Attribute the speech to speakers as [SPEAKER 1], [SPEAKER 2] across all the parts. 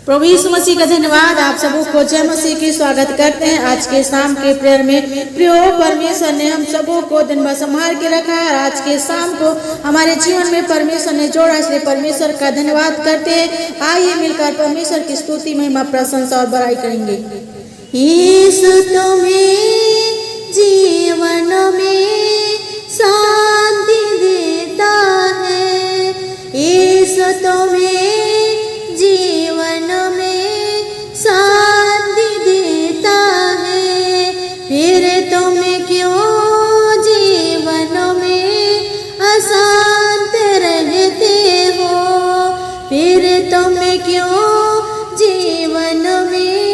[SPEAKER 1] प्रभु यीशु मसीह का धन्यवाद। आप सबों को जय मसीह की स्वागत करते हैं। आज के शाम के प्रेयर में प्रियो परमेश्वर ने हम सबों को दिन भर संभाल के रखा है और आज के शाम को हमारे जीवन में परमेश्वर ने जोड़ा, इसलिए परमेश्वर का धन्यवाद करते हैं। आइए मिलकर परमेश्वर की स्तुति, महिमा, प्रशंसा और बड़ाई करेंगे। यीशु तुम्हें जीवन में शांति देता है, यीशु तुम्हें जीवन में शांति देता है, फिर तुम क्यों जीवन में अशांत रहते हो, फिर तुम क्यों जीवन में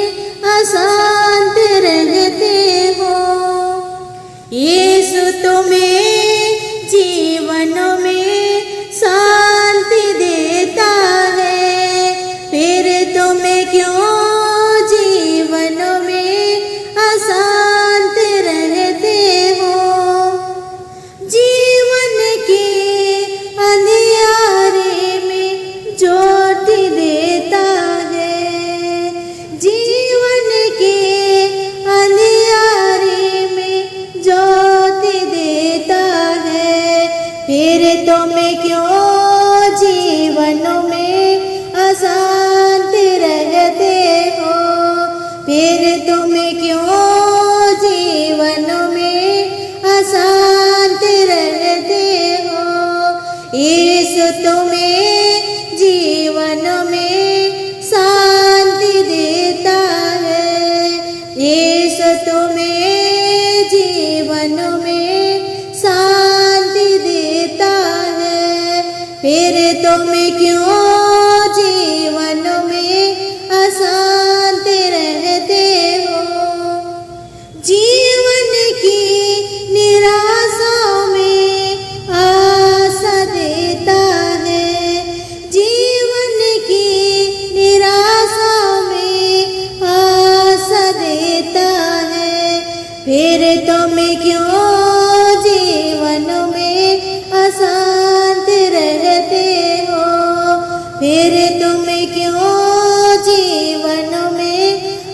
[SPEAKER 1] अशांत रहते हो। यीशु तुम्हें जीवन में शांति देता है, फिर तुम क्यों जीवन में अशांत रहते हो। जीवन के अंधियारे में ज्योति देता है, जीवन के अंधियारे में ज्योति देता है, फिर तुम क्यों जीवन में अशांत रहते हो, फिर तुम क्यों जीवन में अशांत रहते हो। यीशु तुम्हें जीवन में शांति देता है, यीशु तुम्हें जीवन में शांति देता है, फिर तुम क्यों जीवन में अशांत रहते हो। जीवन की निराशा में आशा देता है, जीवन की निराशा में आशा देता है, फिर तुम क्यों जीवन में अशांत रहते हो, फिर तुम क्यों जीवन में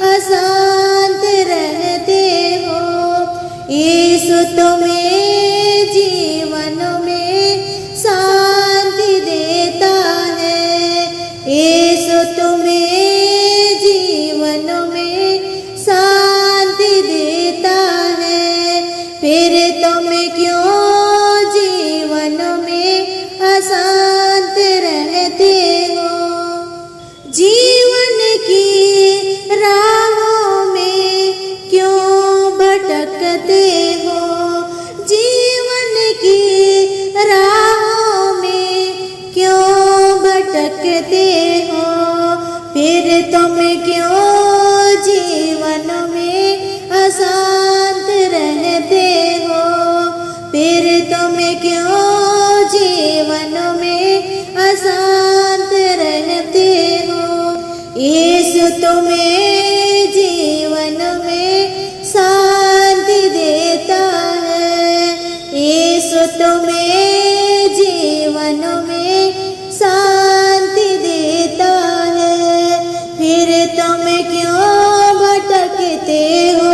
[SPEAKER 1] अशांत रहते हो। यीशु तुम्हें जीवन में शांति देता है, यीशु तुम्हें जीवन में शांति देता है, फिर तुम क्यों जीवन में अशांत रहते हो। जीवन की राहों में क्यों भटकते हो, जीवन की राहों में क्यों भटकते हो, फिर तुम क्यों जीवन में अशांत रहते हो, फिर तुम क्यों जीवन में अशांत रहते हो। यीशु तुम्हें जीवन में शांति देता है, यीशु तुम्हें जीवन में शांति देता है, फिर तुम क्यों भटकते हो।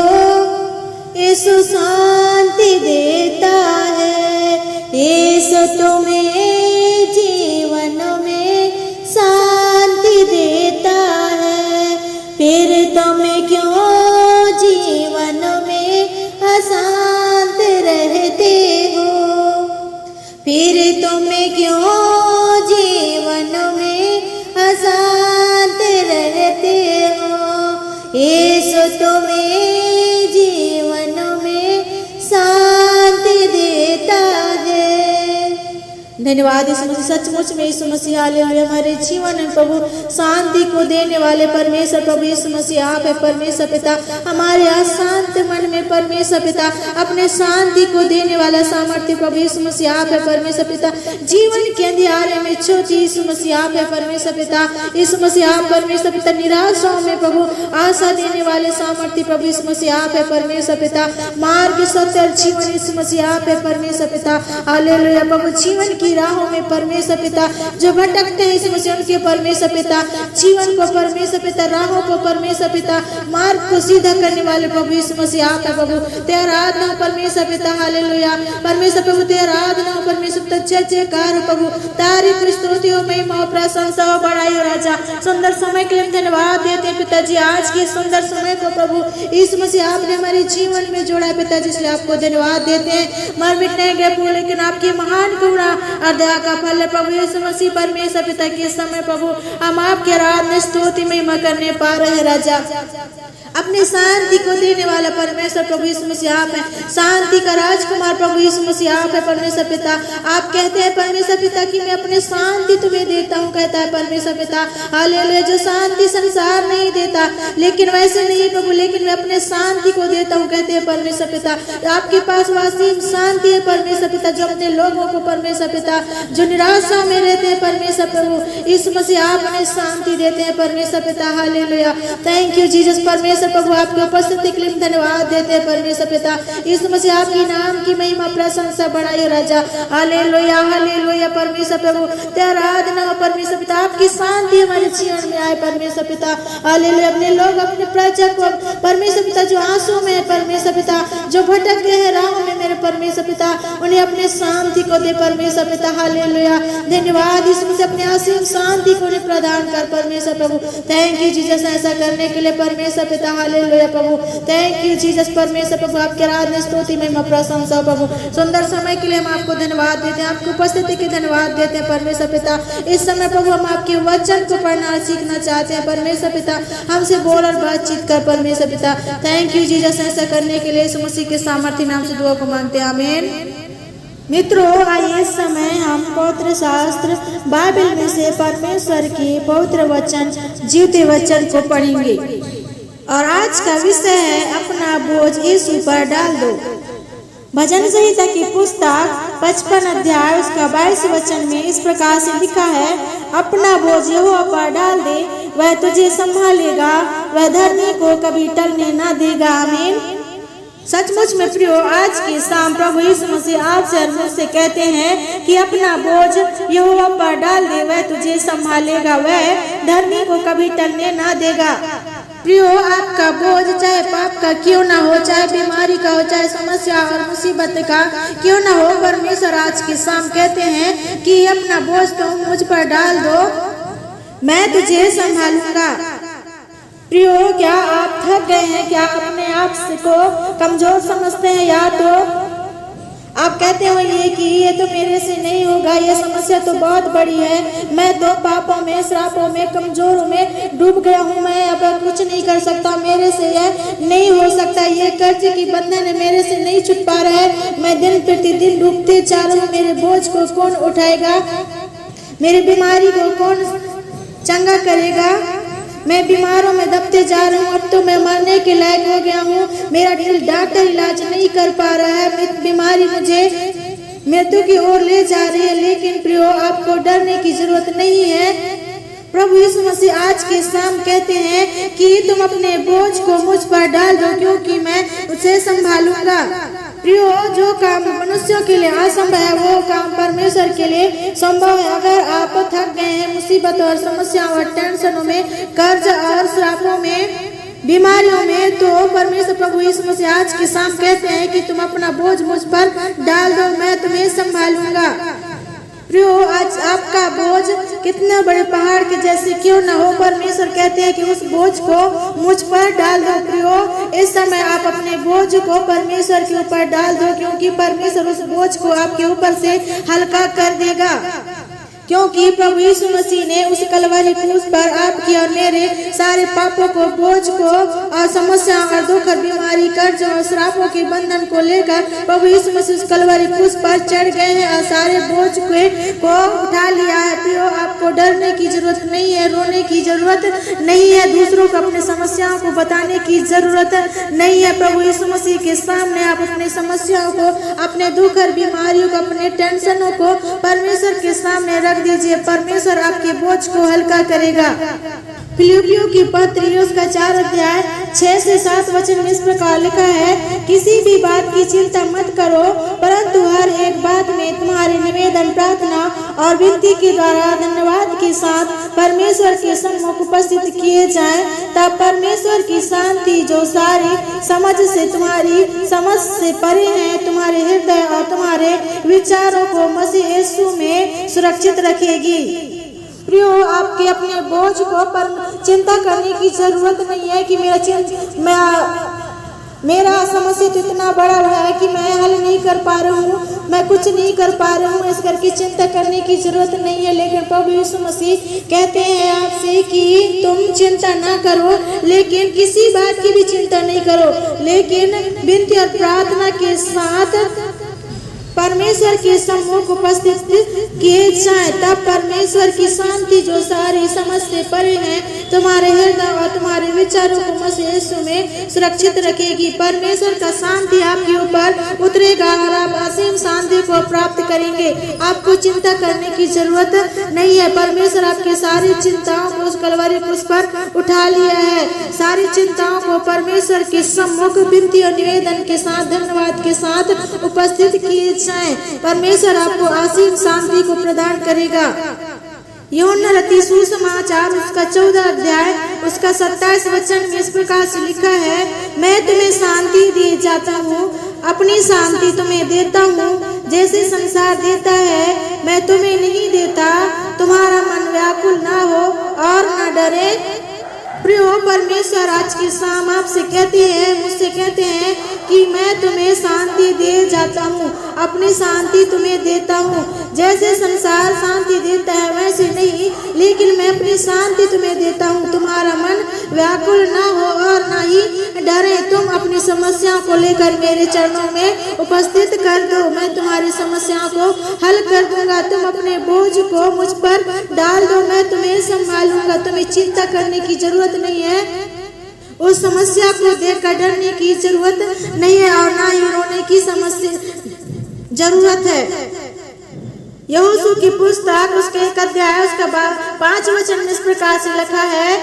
[SPEAKER 1] यीशु शांति देता है, यीशु तुम्हें जीवन में शांति देता है, फिर तुम क्यों जीवन में अशांत रहते हो, फिर तुम क्यों जीवन में अशांत रहते हो। यीशु तुम्हें जीवन में शांति देता है। धन्यवाद यीशु मसीह, सचमुच में यीशु मसीह हालेलुया। हमारे जीवन में प्रभु शांति को देने वाले परमेश्वर प्रभु यीशु मसीह आप है। परमेश्वर पिता, हमारे अशांत मन में परमेश्वर पिता अपने शांति को देने वाला सामर्थ्य प्रभु यीशु मसीह आप है। परमेश्वर पिता, जीवन के अंधियारे में ज्योति यीशु मसीह आप है। परमेश्वर पिता, यीशु मसीह आप परमेश्वर पिता, निराशाओं में प्रभु आशा देने वाले सामर्थ्य प्रभु यीशु मसीह आप है। परमेश्वर पिता, मार्ग, सत्य और जीवन यीशु मसीह आप है। परमेश्वर पिता हालेलुया। प्रभु, जीवन की राहों में परमेश्वर पिता जो भटकते हैं यीशु मसीह उनके परमेश्वर पिता जीवन को परमेश्वर पिता राहों को परमेश्वर पिता मार्ग को सीधा करने वाले प्रभु यीशु मसीह आप है प्रभु। तेरा आराधना परमेश्वर पिता हालेलुया परमेश्वर प्रभु तेरा आराधना परमेश्वर पिता जय जयकार प्रभु तारीफ स्तुति हो महिमा हो प्रशंसा हो बड़ाई हो राजा। सुंदर समय के लिए धन्यवाद देते हैं पिताजी आज के सुंदर समय को प्रभु यीशु मसीह आपने हमारे जीवन में जोड़ा है पिताजी इसलिए आपको धन्यवाद देते हैं। मर मिट नहीं गए प्रभु लेकिन आपकी महान करुणा और दया का फल है प्रभु यीशु मसीह परमेश्वर पिता के समय प्रभु हम आपके आराधना स्तुति महिमा करने पा रहे हैं राजा। अपने शांति को देने वाला परमेश्वर प्रभु यीशु मसीह आप है शांति का राजकुमार प्रभु यीशु मसीह आप है परमेश्वर पिता। आप कहते हैं परमेश्वर पिता कि मैं अपने शांति तुम्हें देता हूँ कहता है परमेश्वर पिता हालेलुया जो शांति संसार नहीं देता लेकिन वैसे नहीं प्रभु लेकिन मैं अपने शांति को देता हूँ कहते हैं परमेश्वर पिता। आपके पास वासीम शांति है परमेश्वर पिता जो अपने लोगों को परमेश्वर पिता जो निराशा में रहते हैं परमेश्वर प्रभु यीशु मसीह आप हमें शांति देते हैं परमेश्वर पिता हालेलुया। थैंक यू जीसस परमेश्वर प्रभु आपकी उपस्थिति के लिए धन्यवाद देते हैं परमेश्वर पिता यीशु मसीह आपकी नाम की महिमा प्रशंसा बढ़ाई राजा हालेलुया हालेलुया परमेश्वर प्रभु तेरा आराधना परमेश्वर पिता आपकी शांति हमारे जीवन में आए परमेश्वर पिता हालेलुया। अपने लोग अपने प्रजा को परमेश्वर पिता जो आंसू में है परमेश्वर पिता जो भटक गए हैं राहों में मेरे परमेश्वर पिता उन्हें अपने शांति को दे परमेश्वर पिता हालेलुया। धन्यवाद यीशु मसीह अपने असीम शांति को उन्हें प्रदान कर परमेश्वर प्रभु। थैंक यू जीसस ऐसा करने के लिए परमेश्वर पिता hallelujah Prabhu. Thank you Jesus परमेश्वर प्रभु आपके आराधना स्तुति में प्रशंसा प्रभु। सुंदर समय के लिए हम आपको धन्यवाद देते हैं आपकी उपस्थिति के धन्यवाद देते हैं परमेश्वर पिता। इस समय प्रभु हम आपके वचन को पढ़ना और सीखना चाहते हैं परमेश्वर पिता हमसे बोल और बातचीत कर परमेश्वर पिता। थैंक यू जीसस ऐसा करने के लिए यीशु मसीह के सामर्थ्य नाम से दुआ को मांगते हैं आमीन। मित्रों आइए इस समय हम पवित्र शास्त्र बाइबल में से परमेश्वर के पवित्र वचन जीवते वचन को पढ़ेंगे और आज का विषय है अपना बोझ यीशु पर डाल दो। भजन संहिता की पुस्तक 55 अध्याय उसका 22 वचन में इस प्रकार से लिखा है अपना बोझ यहोवा पर डाल दे वह तुझे संभालेगा वह धरनी को कभी टलने न देगा आमीन। सचमुच में प्रियो आज की शाम प्रभु यीशु मसीह आपसे और मुझसे कहते हैं कि अपना बोझ यहोवा पर डाल दे वह तुझे संभालेगा वह धरनी को कभी टलने ना देगा। प्रियो आपका बोझ चाहे पाप का क्यों ना हो चाहे बीमारी का हो चाहे समस्या और मुसीबत का क्यों ना हो परमेश्वर आज की शाम कहते हैं कि अपना बोझ तुम मुझ पर डाल दो मैं तुझे संभालूंगा। प्रियो क्या आप थक गए हैं क्या अपने आप को कमजोर समझते हैं या तो आप कहते होंगे कि ये तो मेरे से नहीं होगा ये समस्या तो बहुत बड़ी है मैं तो पापों में श्रापों में कमजोरों में डूब गया हूँ मैं अब कुछ नहीं कर सकता मेरे से यह नहीं हो सकता ये कर्ज की बंधन है मेरे से नहीं छूट पा रहा है मैं दिन प्रतिदिन डूबते जा रहा हूँ मेरे बोझ को कौन उठाएगा मेरी बीमारी को कौन चंगा करेगा मैं बीमारों में दबते जा रहा हूँ अब तो मैं मरने के लायक हो गया हूँ मेरा डॉक्टर इलाज नहीं कर पा रहा है बीमारी मुझे मृत्यु की ओर ले जा रही है। लेकिन प्रियो आपको डरने की जरूरत नहीं है। प्रभु यीशु मसीह आज के शाम कहते हैं कि तुम अपने बोझ को मुझ पर डाल दो क्योंकि मैं उसे संभालूंगा। प्रियो जो काम मनुष्यों के लिए असंभव है वो काम परमेश्वर के लिए संभव है। अगर आप थक गए हैं मुसीबत और समस्याओं और टेंशनों में कर्ज और श्रापों में बीमारियों में तो परमेश्वर प्रभु यीशु मसीह आज की शाम कहते हैं कि तुम अपना बोझ मुझ पर डाल दो मैं तुम्हें संभालूंगा। प्रियो आज आपका बोझ कितना बड़े पहाड़ के जैसे क्यों न हो परमेश्वर कहते हैं कि उस बोझ को मुझ पर डाल दो। प्रियो इस समय आप अपने बोझ को परमेश्वर के ऊपर डाल दो क्योंकि परमेश्वर उस बोझ को आपके ऊपर से हल्का कर देगा क्योंकि प्रभु यीशु मसीह ने उस कलवरी क्रूस पर आपकी और मेरे सारे पापों को बोझ को और समस्या और दुख और बीमारी कर्ज और श्रापों के बंधन को लेकर प्रभु यीशु मसीह उस कलवरी क्रूस पर चढ़ गए हैं और सारे बोझ को उठा लिया है। प्रियो आपको डरने की जरूरत नहीं है रोने की जरूरत नहीं है दूसरों को अपनी समस्याओं को बताने की जरूरत नहीं है। प्रभु यीशु मसीह के सामने आप अपनी समस्याओं को अपने दुख और बीमारियों को अपने टेंशनों को परमेश्वर के सामने रख दीजिए। परमेश्वर आपके बोझ को हल्का करेगा। फिलिपियों की पत्री उसका 4 अध्याय 6 से 7 वचन में इस प्रकार लिखा है, किसी भी बात की चिंता मत करो, परंतु हर एक बात में तुम्हारे निवेदन, प्रार्थना और विनती के द्वारा धन्यवाद के साथ परमेश्वर के सम्मुख उपस्थित किए जाएं, तब परमेश्वर की शांति जो सारी समझ से, तुम्हारी समझ से परे है, तुम्हारे हृदय और तुम्हारे विचारों को मसीह यीशु में सुरक्षित रखेगी। प्रियो, आपके अपने बोझ को पर चिंता करने की जरूरत नहीं है कि मेरा समस्या तो इतना बड़ा है कि मैं हल नहीं कर पा रहा हूँ, मैं कुछ नहीं कर पा रहा हूँ, इस करके चिंता करने की जरूरत नहीं है। लेकिन प्रभु यीशु मसीह कहते हैं आपसे कि तुम चिंता ना करो, लेकिन किसी बात की भी चिंता नहीं करो, लेकिन विनती और प्रार्थना के साथ परमेश्वर के सम्मुख उपस्थित किए जाए, तब परमेश्वर की शांति जो सारी समझ से परे है, तुम्हारे हृदय और तुम्हारे विचारों को मसीह यीशु में सुरक्षित रखेगी। परमेश्वर का शांति आपके ऊपर उतरेगा और आप असीम शांति को प्राप्त करेंगे। आपको चिंता करने की जरूरत नहीं है। परमेश्वर आपके सारी चिंताओं को उस कलवरी क्रूस पर उठा लिया है। सारी चिंताओं को परमेश्वर के सम्मुख विनती और निवेदन के साथ, धन्यवाद के साथ उपस्थित किए जाएं। परमेश्वर आपको असीम शांति को प्रदान करेगा। यूहन्ना रचित सुसमाचार उसका 14 अध्याय उसका 27 वचन में इस प्रकार से लिखा है, मैं तुम्हें शांति दे जाता हूँ, अपनी शांति तुम्हें देता हूँ, जैसे संसार देता है मैं तुम्हें नहीं देता। तुम्हारा मन व्याकुल ना हो और न डरे। प्रियो, परमेश्वर आज की शाम आपसे कहते हैं, मुझसे कहते हैं कि मैं तुम्हें शांति दे जाता हूँ, अपनी शांति तुम्हें देता हूँ। जैसे संसार शांति देता है वैसे नहीं, लेकिन मैं अपनी शांति तुम्हें देता हूँ। तुम्हारा मन व्याकुल ना हो और ना ही डरे। तुम अपनी समस्याओं को लेकर मेरे चरणों में उपस्थित कर दो, मैं तुम्हारी समस्याओं को हल कर दूंगा। तुम अपने बोझ को मुझ पर डाल दो, मैं तुम्हें संभालूंगा। तुम्हें चिंता करने की जरूरत नहीं है, उस समस्या को देखकर डरने की जरूरत नहीं है और ना ही रोने की जरूरत है। यहोशू की पुस्तक उसके 1 अध्याय उसका 5 वचन में इस प्रकार से लिखा है,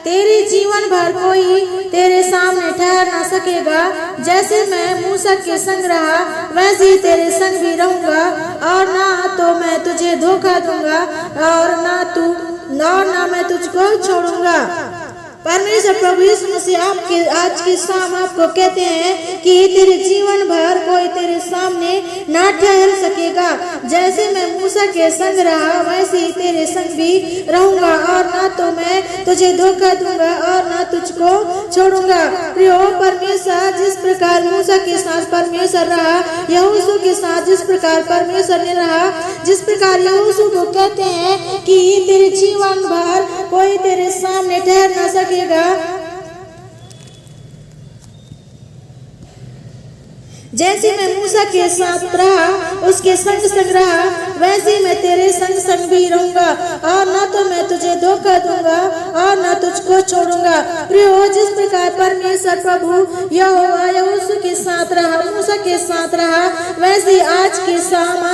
[SPEAKER 1] तेरे जीवन भर कोई तेरे सामने ठहर ना सकेगा। जैसे मैं मूसा के संग रहा वैसे ही तेरे संग भी रहूंगा, और ना तो मैं तुझे धोखा दूंगा और ना मैं तुझको छोड़ूंगा। परमेश्वर प्रभु यीशु मसीह आपके आज की शाम आपको कहते हैं कि तेरे जीवन भर कोई तेरे सामने ना ठहर सकेगा। जैसे मैं मूसा के संग रहा वैसे ही तेरे संग भी रहूंगा, और ना तो मैं तुझे धोखा दूंगा और ना तुझको छोड़ूंगा। प्रियो, परमेश्वर जिस प्रकार मूसा के साथ परमेश्वर रहा, यहोशू के साथ जिस प्रकार परमेश्वर ने रहा, जिस प्रकार यहोशू को कहते हैं कि तेरे जीवन भर कोई तेरे सामने ठहर ना सकेगा। जैसे मैं मूसा के साथ रहा, उसके संग संग रहा, वैसे मैं तेरे संग संग भी रहूंगा, और न तो मैं तुझे धोखा दूंगा और न तुझको छोड़ूंगा। प्रियो, जिस प्रकार परमेश्वर प्रभु यहोवा यहोशू के साथ रहा, मूसा के साथ रहा, वैसे आज के शाम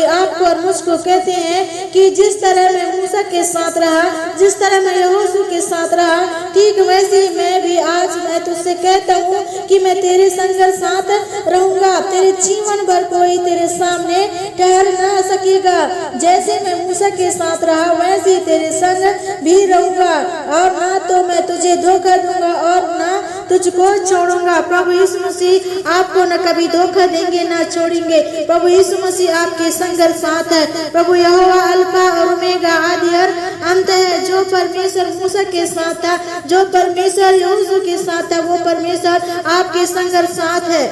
[SPEAKER 1] आपको और मुझको कहते हैं कि जिस तरह मैं मूसा के साथ रहा, जिस तरह मैं यहोशू के साथ रहा, ठीक वैसे ही मैं भी आज मैं तुझसे कहता हूँ कि मैं तेरे संग साथ रहूंगा। तेरे जीवन भर कोई तेरे सामने ठहर ना सकेगा। जैसे मैं मूसा के साथ रहा वैसे ही तेरे संग भी रहूंगा, और ना तो मैं तुझे धोखा दूंगा और ना तुझको छोड़ूंगा। प्रभु यीशु मसीह आपको न कभी धोखा देंगे ना छोड़ेंगे। प्रभु यीशु मसीह आपके संग साथ है। प्रभु यहोवा अल्फा और ओमेगा, आदि और अंत है। जो परमेश्वर मूसा के साथ था, जो परमेश्वर यहोशू के साथ था, वो परमेश्वर आपके संग साथ है।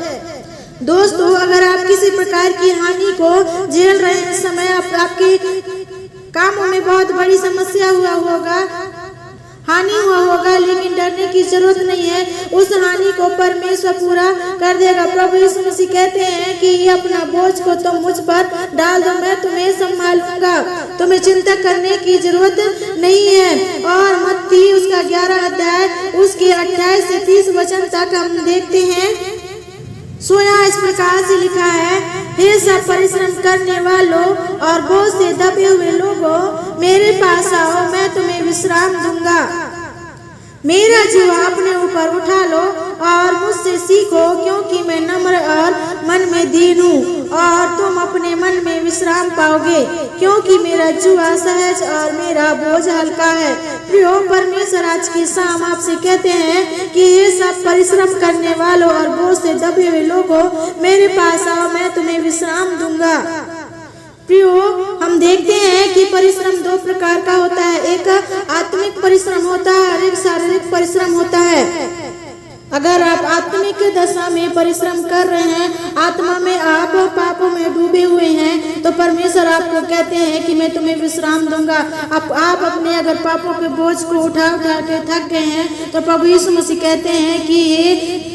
[SPEAKER 1] दोस्तों, अगर आप किसी प्रकार की हानि को झेल रहे हैं, इस समय आपके कामों में बहुत बड़ी समस्या हानि हुआ होगा, लेकिन डरने की जरूरत नहीं है। उस हानि को परमेश्वर पूरा कर देगा। प्रभु यीशु मसीह कहते हैं कि ये अपना बोझ को तुम मुझ पर डाल दो, मैं तुम्हें संभालूंगा। तुम्हें चिंता करने की जरूरत नहीं है। और मत्ती उसका 11 अध्याय उसके 28 से 30 वचन तक हम देखते हैं। सो यहाँ इस प्रकार से लिखा है, हे सब परिश्रम करने वालों और बोझ से दबे हुए लोगों, मेरे पास आओ, मैं तुम्हें विश्राम दूंगा। मेरा जीवा अपने ऊपर उठा लो और मुझसे सीखो, क्योंकि मैं नम्र और मन में दीन हूँ, और तुम अपने मन में विश्राम पाओगे, क्योंकि मेरा जुआ सहज और मेरा बोझ हल्का है। प्रियो परमेश्वर आज की शाम आपसे कहते हैं कि ये सब परिश्रम करने वालों और बोझ से दबे हुए लोगों, मेरे पास आओ, मैं तुम्हें विश्राम दूंगा। प्रियो, हम देखते हैं कि परिश्रम दो प्रकार का होता है, एक आत्मिक परिश्रम होता है और एक शारीरिक परिश्रम होता है। अगर आप आत्मिक दशा में परिश्रम कर रहे हैं, आत्मा में आप पापों में डूबे हुए हैं, तो परमेश्वर आपको कहते हैं कि मैं तुम्हें विश्राम दूंगा। आप अपने अगर पापों के बोझ को उठा के थक गए हैं, तो प्रभु यीशु मसीह कहते हैं कि ये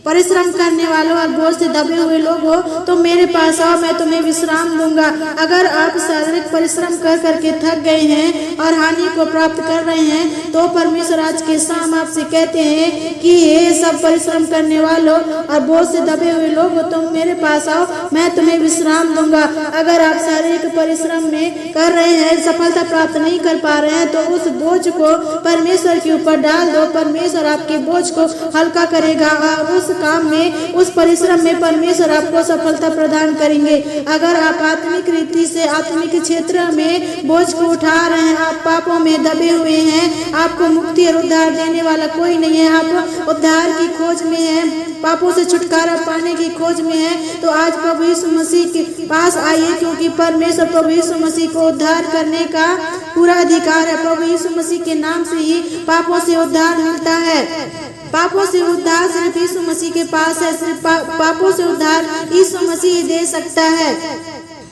[SPEAKER 1] परिश्रम करने वालों और बोझ से दबे हुए लोग हो, तो मेरे पास आओ, मैं तुम्हें विश्राम दूंगा। अगर आप शारीरिक परिश्रम कर करके थक गए हैं और हानि को प्राप्त कर रहे हैं, तो परमेश्वर आज के शाम आपसे कहते हैं कि ये सब परिश्रम करने वालों और बोझ से दबे हुए लोग हो, तुम मेरे पास आओ, मैं तुम्हें विश्राम दूंगा। अगर आप शारीरिक परिश्रम में कर रहे हैं, सफलता प्राप्त नहीं कर पा रहे हैं, तो उस बोझ को परमेश्वर के ऊपर डाल दो। परमेश्वर आपके बोझ को हल्का करेगा और उस काम में, उस परिश्रम में परमेश्वर आपको सफलता प्रदान करेंगे। अगर आप आत्मिक रीति से आत्मिक क्षेत्र में बोझ को उठा रहे हैं, आप पापों में दबे हुए हैं, आपको मुक्ति और उद्धार देने वाला कोई नहीं है, आप उद्धार की खोज में हैं, पापों से छुटकारा पाने की खोज में है, तो आज प्रभु यीशु मसीह के पास आइए, क्योंकि परमेश्वर प्रभु यीशु मसीह को उद्धार करने का पूरा अधिकार है। प्रभु यीशु मसीह के नाम से ही पापों से उद्धार मिलता है। पापों से उद्धार सिर्फ यीशु मसीह के पास है, सिर्फ पापों से उद्धार यीशु मसीह ही दे सकता है।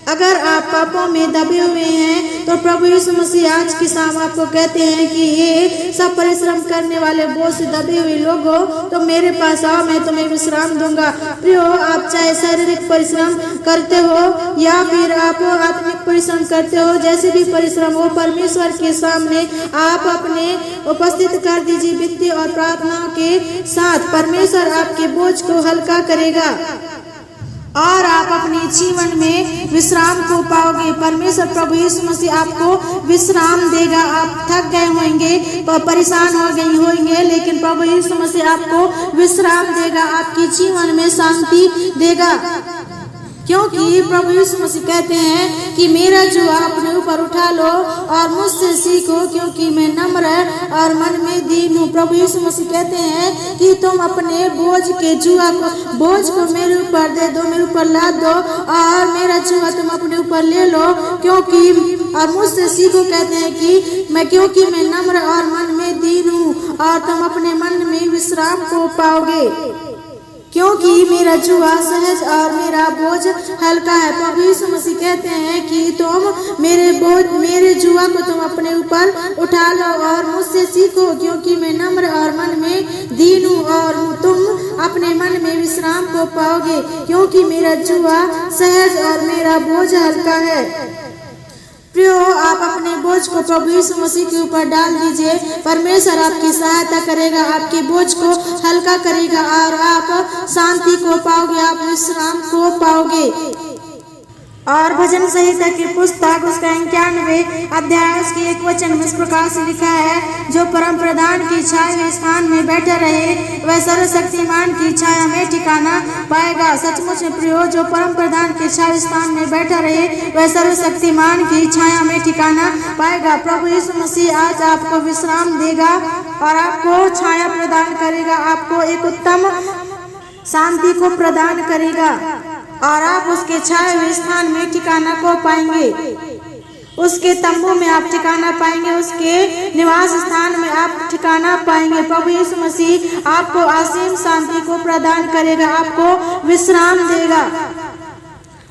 [SPEAKER 1] अगर आप पापों में दबे हुए हैं, तो प्रभु यीशु मसीह आज की शाम आपको कहते हैं कि ये सब परिश्रम करने वाले बोझ से दबे हुए लोग हो, तो मेरे पास आओ, मैं तुम्हें विश्राम दूंगा। प्रियो, आप चाहे शारीरिक परिश्रम करते हो या फिर आप आत्मिक परिश्रम करते हो, जैसे भी परिश्रम हो, परमेश्वर के सामने आप अपने उपस्थित कर दीजिए विनती और प्रार्थना के साथ। परमेश्वर आपके बोझ को हल्का करेगा और आप अपने जीवन में विश्राम को पाओगे। परमेश्वर प्रभु यीशु मसीह आपको विश्राम देगा। आप थक गए होंगे, परेशान हो गए होंगे, लेकिन प्रभु यीशु मसीह आपको विश्राम देगा, आपके जीवन में शांति देगा, क्योंकि प्रभु यीशु मसीह कहते हैं कि मेरा जुआ अपने ऊपर उठा लो और मुझसे सीखो, क्योंकि मैं नम्र और मन में दीन हूँ। प्रभु यीशु मसीह कहते हैं कि तुम अपने बोझ को मेरे ऊपर दे दो, मेरे ऊपर लाद दो और मेरा जुआ तुम अपने ऊपर ले लो, क्योंकि और मुझसे सीखो, कहते हैं कि क्योंकि मैं नम्र और मन में दीन हूँ, और तुम अपने मन में विश्राम को पाओगे, क्योंकि मेरा जुआ सहज और मेरा बोझ हल्का है। प्रभु यीशु मसीह कहते हैं कि तुम मेरे जुआ को तुम अपने ऊपर उठा लो और मुझसे सीखो, क्योंकि मैं नम्र और मन में दीन हूँ, और तुम अपने मन में विश्राम को पाओगे, क्योंकि मेरा जुआ सहज और मेरा बोझ हल्का है। प्रियो, आप अपने बोझ को प्रभु यीशु मसीह के ऊपर डाल दीजिए। परमेश्वर आपकी सहायता करेगा, आपके बोझ को हल्का करेगा और आप शांति को पाओगे, आप विश्राम को पाओगे। और भजन संहिता की पुस्तक उसका 91 अध्याय उसके 1 वचन में इस प्रकार से लिखा है, जो परम प्रधान की छाया में स्थान में बैठे रहे, वह सर्वशक्तिमान की छाया में ठिकाना पाएगा। सचमुच में प्रियो, जो परम प्रधान के छाया स्थान में बैठा रहे, वह सर्वशक्तिमान की छाया में ठिकाना पाएगा। प्रभु यीशु मसीह आज आपको विश्राम देगा और आपको छाया प्रदान करेगा, आपको एक उत्तम शांति को प्रदान करेगा, और आप उसके छाए हुए स्थान में ठिकाना को पाएंगे। उसके तंबू में आप ठिकाना पाएंगे, उसके निवास स्थान में आप ठिकाना पाएंगे। प्रभु यीशु मसीह आपको असीम शांति को प्रदान करेगा, आपको विश्राम देगा।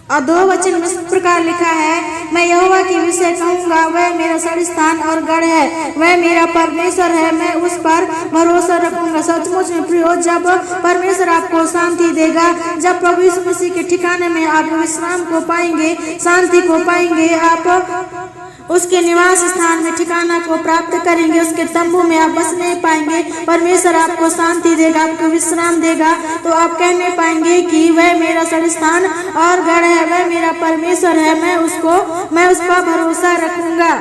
[SPEAKER 1] और 2 वचन में इस प्रकार लिखा है, मैं यहोवा के विषय कहूँगा, वह मेरा शरण स्थान और गढ़ है, वह मेरा परमेश्वर है, मैं उस पर भरोसा रखूंगा। सचमुच में प्रियो, जब परमेश्वर आपको शांति देगा, जब प्रभु यीशु मसीह के ठिकाने में आप विश्राम को पाएंगे, शांति को पाएंगे, आप उसके निवास स्थान में ठिकाना को प्राप्त करेंगे, उसके तंबू में आप बस नहीं पाएंगे, परमेश्वर आपको शांति देगा, आपको विश्राम देगा, तो आप कहने पाएंगे कि वह मेरा शरण स्थान और गढ़ है, वह मेरा परमेश्वर है, मैं उस पर भरोसा रखूंगा।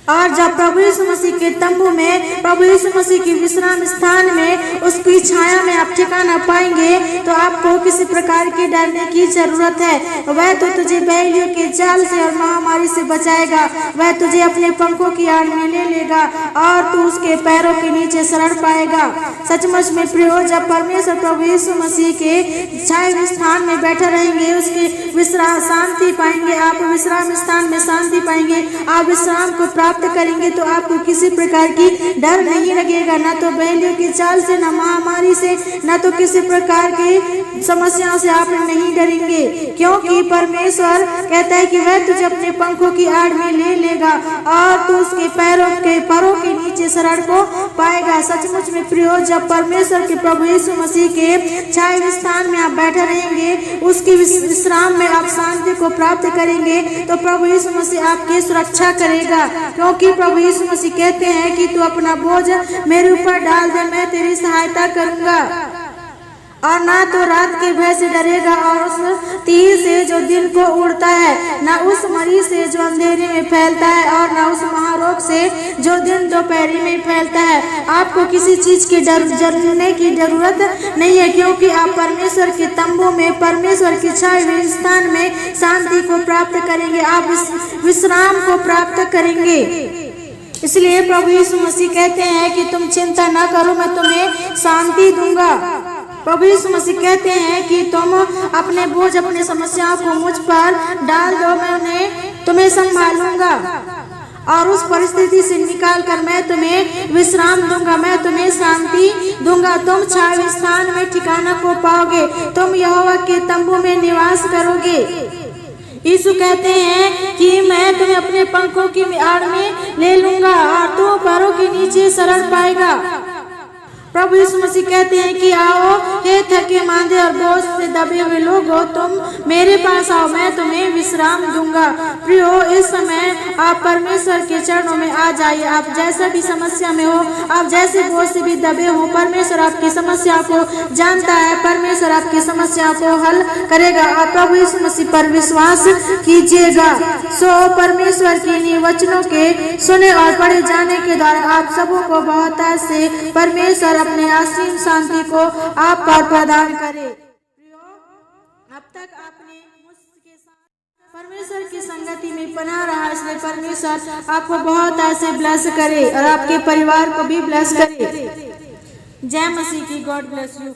[SPEAKER 1] और जब प्रभु यीशु मसीह के तंबू में, प्रभु यीशु मसीह के विश्राम स्थान में, उसकी छाया में आप ठिकाना पाएंगे, तो आपको किसी प्रकार की डरने की जरूरत है। वह तो तुझे बहेलियों के जाल से और महामारी से बचाएगा। वह तुझे अपने पंखों की आड़ में ले लेगा और तू उसके पैरों के नीचे शरण पाएगा। सचमुच में प्रियो, जब परमेश्वर प्रभु यीशु मसीह के छाया स्थान में बैठे रहेंगे, उसके विश्राम शांति पाएंगे। आप विश्राम स्थान में शांति पाएंगे, आप विश्राम को प्राप्त करेंगे, तो आपको किसी प्रकार की डर नहीं लगेगा, ना तो बहेलियों की चाल से, ना महामारी से, ना तो किसी प्रकार की समस्याओं से आप नहीं डरेंगे, क्योंकि परमेश्वर कहता है कि वह तुझे अपने पंखों की आड़ में ले लेगा और तू उसके पैरों के नीचे शरण को पाएगा। सचमुच में प्रियो, जब परमेश्वर के प्रभु यीशु मसीह के छाया स्थान में आप बैठे रहेंगे, उसके विश्राम में आप शांति को प्राप्त करेंगे, तो प्रभु यीशु मसीह आपकी सुरक्षा करेगा, क्योंकि प्रभु यीशु मसीह कहते हैं कि तू अपना बोझ मेरे ऊपर डाल दे, मैं तेरी सहायता करूंगा। और ना तो रात के भय से डरेगा और उस तीर से जो दिन को उड़ता है, ना उस मरीज से जो अंधेरे में फैलता है, और ना उस महारोग से जो दिन दोपहरी में फैलता है। आपको किसी चीज के डरने की जरूरत नहीं है, क्योंकि आप परमेश्वर के तंबू में, परमेश्वर की छाए हुए स्थान में शांति को प्राप्त करेंगे, आप विश्राम को प्राप्त करेंगे। इसलिए प्रभु यीशु मसीह कहते हैं कि तुम चिंता न करो, मैं तुम्हें शांति दूंगा। प्रभु यीशु मसीह कहते हैं कि तुम अपने बोझ, अपनी समस्याओं को मुझ पर डाल दो, मैं तुम्हें संभालूंगा और उस परिस्थिति से निकाल कर मैं तुम्हें विश्राम दूंगा, मैं तुम्हें शांति दूंगा। तुम छाया स्थान में ठिकाना को पाओगे, तुम यहोवा के तंबू में निवास करोगे। यीशु कहते हैं कि मैं तुम्हें अपने पंखों की आड़ में ले लूंगा और तू पैरों के नीचे शरण पाएगा। प्रभु यीशु मसीह कहते हैं कि आओ हे थके मांदे और बोझ से दबे हुए लोगो, तुम मेरे पास आओ, मैं तुम्हें विश्राम दूंगा। प्रियो, इस समय आप परमेश्वर के चरणों में आ जाइए। आप जैसा भी समस्या में हो, आप जैसे बोझ से भी दबे हो, परमेश्वर आपकी समस्या को जानता है, परमेश्वर आपकी समस्या को हल करेगा। आप प्रभु यीशु मसीह पर विश्वास कीजिएगा। सो परमेश्वर के इन वचनों के सुने और पढ़े जाने के द्वारा आप सबों को बहुत से परमेश्वर अपने असीम शांति को आप पर प्रदान करे। अब तक आपने मुझके साथ परमेश्वर की संगति में बना रहा, इसलिए परमेश्वर आपको बहुत ऐसे ब्लेस करे और आपके परिवार को भी ब्लेस करे। जय मसीह की। God bless you.